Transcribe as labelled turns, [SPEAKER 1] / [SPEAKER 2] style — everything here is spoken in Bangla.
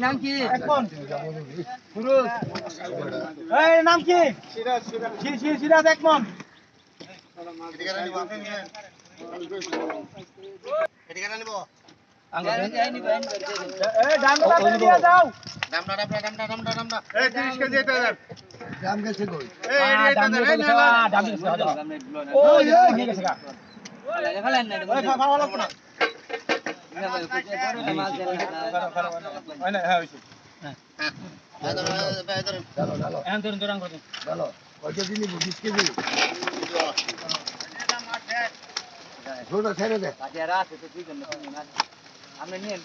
[SPEAKER 1] নাম কি নাম কি সিরাজ এক মন ছেড়ে দে আমরা নিয়ে